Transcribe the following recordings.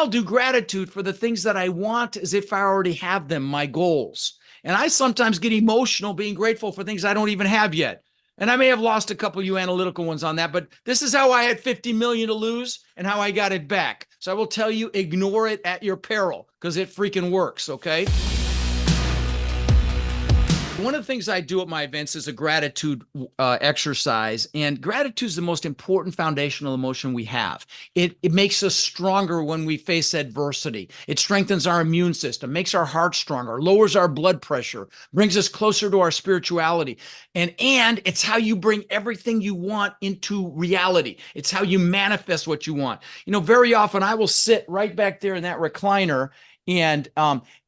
I'll do gratitude for the things that I want as if I already have them, my goals. And I sometimes get emotional being grateful for things I don't even have yet. And I may have lost a couple of you analytical ones on that, but this is how I had 50 million to lose and how I got it back. So I will tell you, ignore it at your peril because it freaking works, okay? One of the things I do at my events is a gratitude exercise, and gratitude is the most important foundational emotion we have. It makes us stronger when we face adversity. It strengthens our immune system, makes our heart stronger, lowers our blood pressure, brings us closer to our spirituality. And it's how you bring everything you want into reality. It's how you manifest what you want. You know, very often I will sit right back there in that recliner and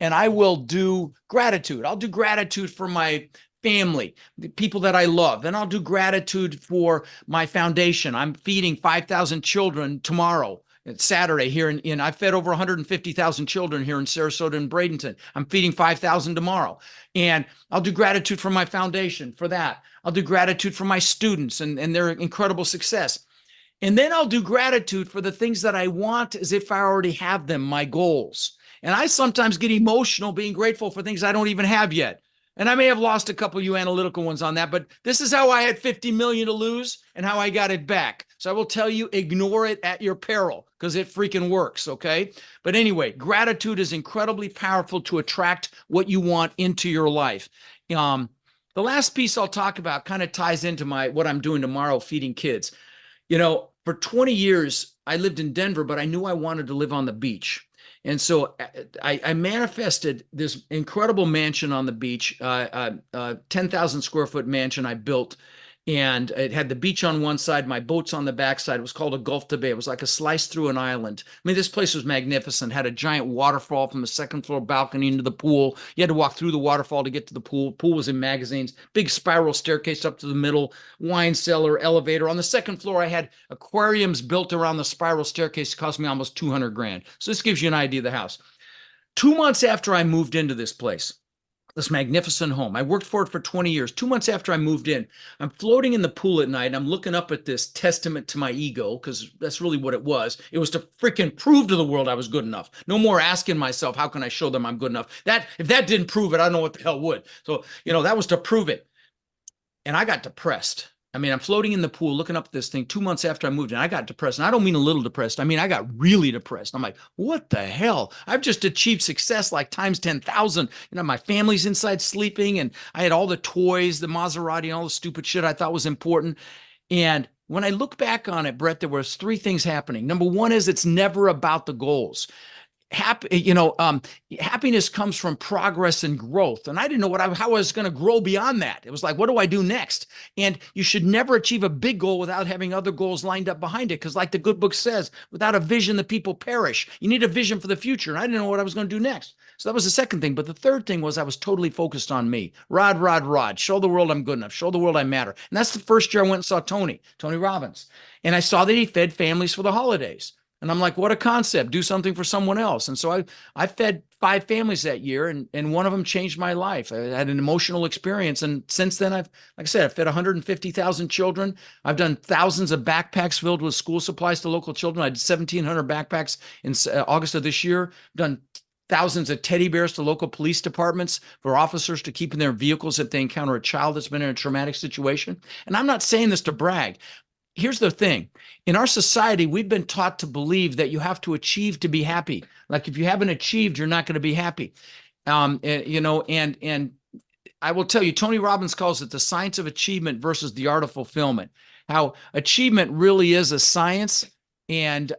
I will do gratitude. I'll do gratitude for my family, the people that I love. Then I'll do gratitude for my foundation. I'm feeding 5,000 children tomorrow. It's Saturday here in I fed over 150,000 children here in Sarasota and Bradenton. I'm feeding 5,000 tomorrow. And I'll do gratitude for my foundation for that. I'll do gratitude for my students and their incredible success. And then I'll do gratitude for the things that I want as if I already have them, my goals. And I sometimes get emotional being grateful for things I don't even have yet. And I may have lost a couple of you analytical ones on that, but this is how I had 50 million to lose and how I got it back. So I will tell you, ignore it at your peril because it freaking works, okay? But anyway, gratitude is incredibly powerful to attract what you want into your life. The last piece I'll talk about kind of ties into what I'm doing tomorrow, feeding kids. You know, for 20 years, I lived in Denver, but I knew I wanted to live on the beach. And so I manifested this incredible mansion on the beach, 10,000 square foot mansion I built. And it had the beach on one side, my boat's on the back side. It was called a Gulf to Bay. It was like a slice through an island. I mean, this place was magnificent. Had a giant waterfall from the second floor balcony into the pool. You had to walk through the waterfall to get to the pool. Pool was in magazines. Big spiral staircase up to the middle, wine cellar, elevator. On the second floor, I had aquariums built around the spiral staircase. It cost me almost 200 grand. So this gives you an idea of the house. 2 months after I moved into this place, this magnificent home. I worked for it for 20 years. 2 months after I moved in, I'm floating in the pool at night. And I'm looking up at this testament to my ego, because that's really what it was. It was to freaking prove to the world I was good enough. No more asking myself, how can I show them I'm good enough? If that didn't prove it, I don't know what the hell would. So, that was to prove it. And I got depressed. I mean, I'm floating in the pool looking up at this thing 2 months after I moved in. I got depressed. And I don't mean a little depressed. I mean, I got really depressed. I'm like, what the hell? I've just achieved success like times 10,000. My family's inside sleeping and I had all the toys, the Maserati and all the stupid shit I thought was important. And when I look back on it, Brett, there was three things happening. Number one is it's never about the goals. Happiness comes from progress and growth. And I didn't know how I was going to grow beyond that. It was like, what do I do next? And you should never achieve a big goal without having other goals lined up behind it. Because like the good book says, without a vision, the people perish. You need a vision for the future. And I didn't know what I was going to do next. So that was the second thing. But the third thing was I was totally focused on me. Rod. Show the world I'm good enough. Show the world I matter. And that's the first year I went and saw Tony Robbins. And I saw that he fed families for the holidays. And I'm like, what a concept. Do something for someone else. And so I fed 5 families that year, and one of them changed my life. I had an emotional experience. And since then, I've fed 150,000 children. I've done thousands of backpacks filled with school supplies to local children. I did 1,700 backpacks in August of this year. Done thousands of teddy bears to local police departments for officers to keep in their vehicles if they encounter a child that's been in a traumatic situation. And I'm not saying this to brag. Here's the thing. In our society, we've been taught to believe that you have to achieve to be happy. Like if you haven't achieved, you're not going to be happy. And I will tell you, Tony Robbins calls it the science of achievement versus the art of fulfillment. How achievement really is a science. And,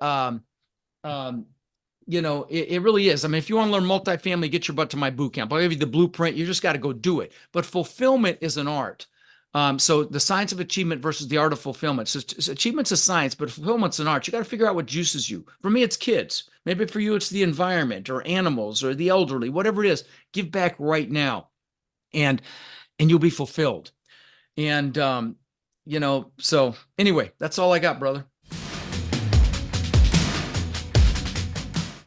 it really is. I mean, if you want to learn multifamily, get your butt to my boot camp. I'll give you the blueprint. You just got to go do it. But fulfillment is an art. So the science of achievement versus the art of fulfillment. So achievement's a science, but fulfillment's an art. You got to figure out what juices you. For me, it's kids. Maybe for you, it's the environment or animals or the elderly, whatever it is. Give back right now, and you'll be fulfilled. And so anyway, that's all I got, brother.